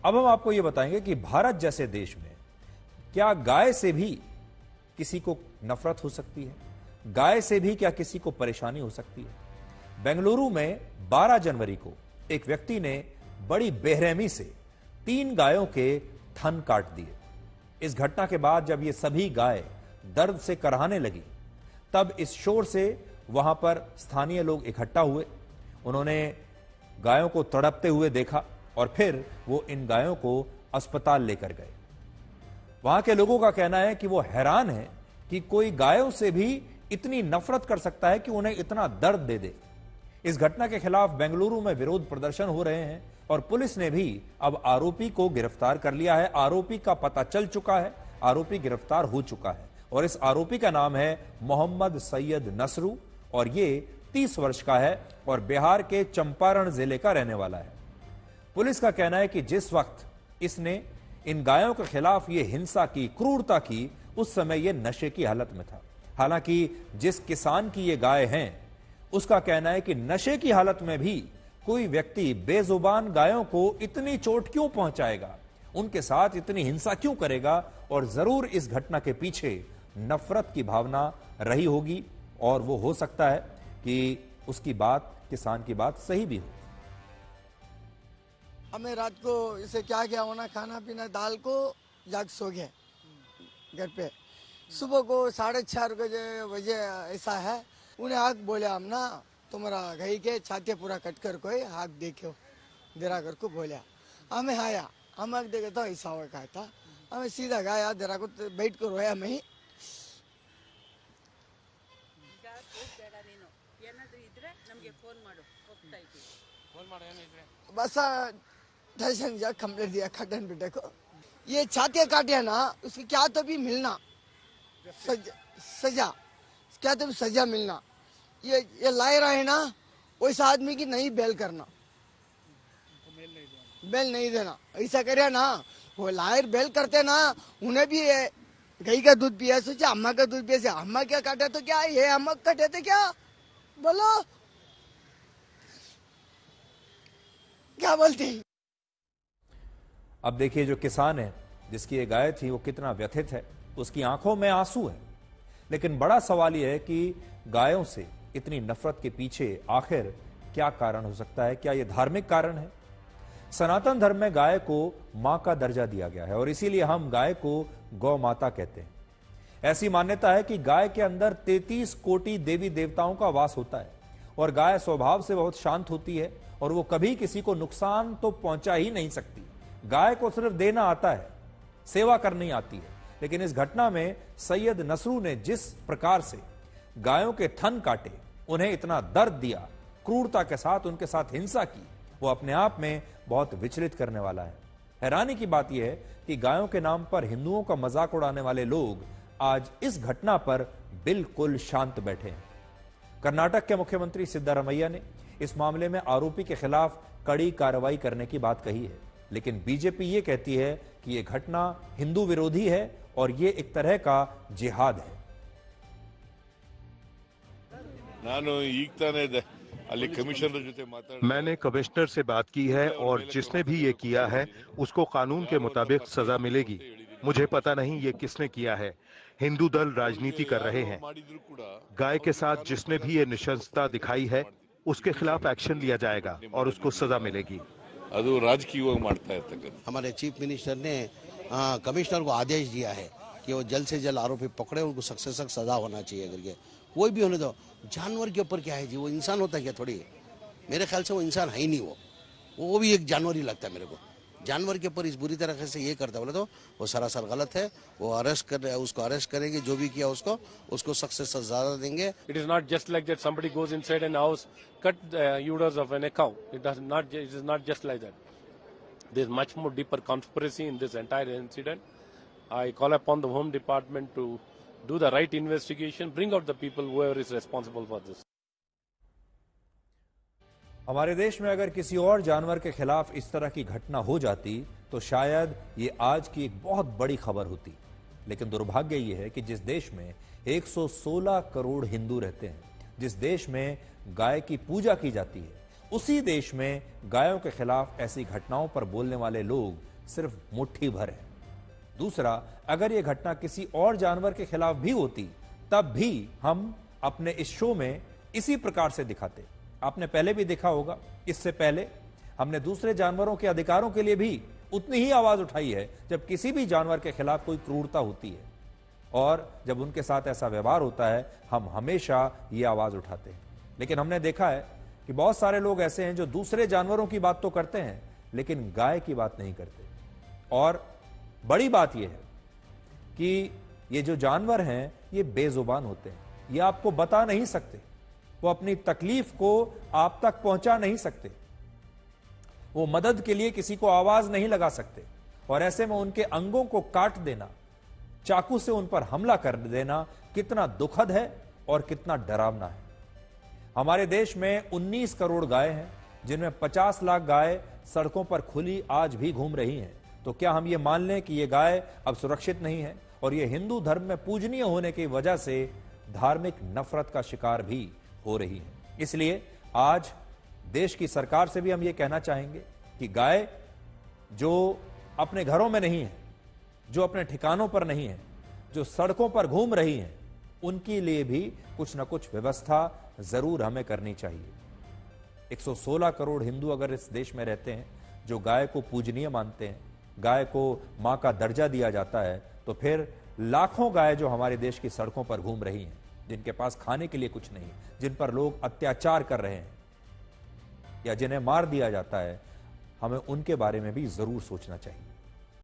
अब हम आपको यह बताएंगे कि भारत जैसे देश में क्या गाय से भी किसी को नफरत हो सकती है, गाय से भी क्या किसी को परेशानी हो सकती है। बेंगलुरु में 12 जनवरी को एक व्यक्ति ने बड़ी बेरहमी से 3 गायों के थन काट दिए। इस घटना के बाद जब ये सभी गाय दर्द से कराहने लगी, तब इस शोर से वहां पर स्थानीय लोग इकट्ठा हुए। उन्होंने गायों को तड़पते हुए देखा और फिर वो इन गायों को अस्पताल लेकर गए। वहां के लोगों का कहना है कि वो हैरान है कि कोई गायों से भी इतनी नफरत कर सकता है कि उन्हें इतना दर्द दे दे। इस घटना के खिलाफ बेंगलुरु में विरोध प्रदर्शन हो रहे हैं और पुलिस ने भी अब आरोपी को गिरफ्तार कर लिया है। आरोपी का पता चल चुका है, आरोपी गिरफ्तार हो चुका है और इस आरोपी का नाम है मोहम्मद सैयद नसरू और ये 30 वर्ष का है और बिहार के चंपारण जिले का रहने वाला है। पुलिस का कहना है कि जिस वक्त इसने इन गायों के खिलाफ ये हिंसा की, क्रूरता की, उस समय ये नशे की हालत में था। हालांकि जिस किसान की ये गाय हैं, उसका कहना है कि नशे की हालत में भी कोई व्यक्ति बेजुबान गायों को इतनी चोट क्यों पहुंचाएगा, उनके साथ इतनी हिंसा क्यों करेगा, और जरूर इस घटना के पीछे नफरत की भावना रही होगी और वो हो सकता है कि उसकी बात, किसान की बात सही भी हो। हमें रात को इसे क्या क्या होना, खाना पीना, दाल को जाग सो गए घर पे। सुबह को 4:30 बजे ऐसा है, उन्हें आग बोले हम ना तुम्हारा गई के छाते पूरा कट कर कोई आग देखो देरा कर को बोलिया। हमें आया, हम आग देखे तो ऐसा हुआ कहा था। हमें सीधा गया देरा को बैठ कर रोया मैं ही। बस दर्शन जा कंप्लेंट दिया खटन बेटे को। ये छाते काटे ना, उसकी क्या तो भी मिलना सजा, क्या तो भी सजा मिलना। ये लाए रहे ना, वैसा आदमी की नहीं बेल करना, बेल नहीं देना। ऐसा करे ना, वो लायर बेल करते ना, उन्हें भी गाय का दूध पिया, सोचा अम्मा का दूध पिया, अम्मा क्या काटे तो क्या, ये अम्मा काटे तो क्या, बोलो क्या बोलते हैं। अब देखिए, जो किसान है जिसकी ये गाय थी, वो कितना व्यथित है, उसकी आंखों में आंसू है। लेकिन बड़ा सवाल यह है कि गायों से इतनी नफरत के पीछे आखिर क्या कारण हो सकता है। क्या यह धार्मिक कारण है? सनातन धर्म में गाय को मां का दर्जा दिया गया है और इसीलिए हम गाय को गौ माता कहते हैं। ऐसी मान्यता है कि गाय के अंदर 33 कोटि देवी देवताओं का वास होता है और गाय स्वभाव से बहुत शांत होती है और वो कभी किसी को नुकसान तो पहुंचा ही नहीं सकती। गाय को सिर्फ देना आता है, सेवा करनी आती है। लेकिन इस घटना में सैयद नसरू ने जिस प्रकार से गायों के थन काटे, उन्हें इतना दर्द दिया, क्रूरता के साथ उनके साथ हिंसा की, वो अपने आप में बहुत विचलित करने वाला है। हैरानी की बात यह है कि गायों के नाम पर हिंदुओं का मजाक उड़ाने वाले लोग आज इस घटना पर बिल्कुल शांत बैठे हैं। कर्नाटक के मुख्यमंत्री सिद्धारमैया ने इस मामले में आरोपी के खिलाफ कड़ी कार्रवाई करने की बात कही है, लेकिन बीजेपी ये कहती है कि यह घटना हिंदू विरोधी है और यह एक तरह का जिहाद है। मैंने कमिश्नर से बात की है और जिसने भी ये किया है उसको कानून के मुताबिक सजा मिलेगी। मुझे पता नहीं ये किसने किया है। हिंदू दल राजनीति कर रहे हैं। गाय के साथ जिसने भी ये निशंसता दिखाई है उसके खिलाफ एक्शन लिया जाएगा और उसको सजा मिलेगी। हमारे चीफ मिनिस्टर ने कमिश्नर को आदेश दिया है कि वो जल्द से जल्द आरोपी पकड़े, उनको सख्त से सख्त सजा होना चाहिए करके। कोई भी होने दो, जानवर के ऊपर क्या है जी, वो इंसान होता है क्या थोड़ी। मेरे ख्याल से वो इंसान है ही नहीं, वो भी एक जानवर ही लगता है मेरे को। जानवर के ऊपर इस बुरी तरह से ये करता बोले तो वो सरासर गलत है। वो उसको अरेस्ट करेंगे, जो भी किया उसको सख्त से सजा देंगे। It is not just like that somebody goes inside an house, cut the uterus of a cow. It is not just like that. There is much more deeper conspiracy in this entire incident. I call upon the Home Department to do the right investigation, bring out the people whoever is responsible for this. हमारे देश में अगर किसी और जानवर के खिलाफ इस तरह की घटना हो जाती तो शायद ये आज की एक बहुत बड़ी खबर होती। लेकिन दुर्भाग्य ये है कि जिस देश में 116 करोड़ हिंदू रहते हैं, जिस देश में गाय की पूजा की जाती है, उसी देश में गायों के खिलाफ ऐसी घटनाओं पर बोलने वाले लोग सिर्फ मुट्ठी भर है। दूसरा, अगर यह घटना किसी और जानवर के खिलाफ भी होती तब भी हम अपने इस शो में इसी प्रकार से दिखाते। आपने पहले भी देखा होगा, इससे पहले हमने दूसरे जानवरों के अधिकारों के लिए भी उतनी ही आवाज उठाई है जब किसी भी जानवर के खिलाफ कोई क्रूरता होती है, और जब उनके साथ ऐसा व्यवहार होता है हम हमेशा ये आवाज उठाते हैं। लेकिन हमने देखा है कि बहुत सारे लोग ऐसे हैं जो दूसरे जानवरों की बात तो करते हैं लेकिन गाय की बात नहीं करते। और बड़ी बात यह है कि ये जो जानवर हैं ये बेजुबान होते हैं, ये आपको बता नहीं सकते, वो अपनी तकलीफ को आप तक पहुंचा नहीं सकते, वो मदद के लिए किसी को आवाज नहीं लगा सकते, और ऐसे में उनके अंगों को काट देना, चाकू से उन पर हमला कर देना कितना दुखद है और कितना डरावना है। हमारे देश में 19 करोड़ गाय हैं, जिनमें 50 लाख गाय सड़कों पर खुली आज भी घूम रही हैं। तो क्या हम ये मान लें कि ये गाय अब सुरक्षित नहीं है और ये हिंदू धर्म में पूजनीय होने की वजह से धार्मिक नफरत का शिकार भी हो रही है? इसलिए आज देश की सरकार से भी हम ये कहना चाहेंगे कि गाय जो अपने घरों में नहीं है, जो अपने ठिकानों पर नहीं है, जो सड़कों पर घूम रही हैं, उनके लिए भी कुछ न कुछ व्यवस्था जरूर हमें करनी चाहिए। 116 करोड़ हिंदू अगर इस देश में रहते हैं जो गाय को पूजनीय मानते हैं, गाय को मां का दर्जा दिया जाता है, तो फिर लाखों गाय जो हमारे देश की सड़कों पर घूम रही हैं, जिनके पास खाने के लिए कुछ नहीं, जिन पर लोग अत्याचार कर रहे हैं या जिन्हें मार दिया जाता है, हमें उनके बारे में भी जरूर सोचना चाहिए।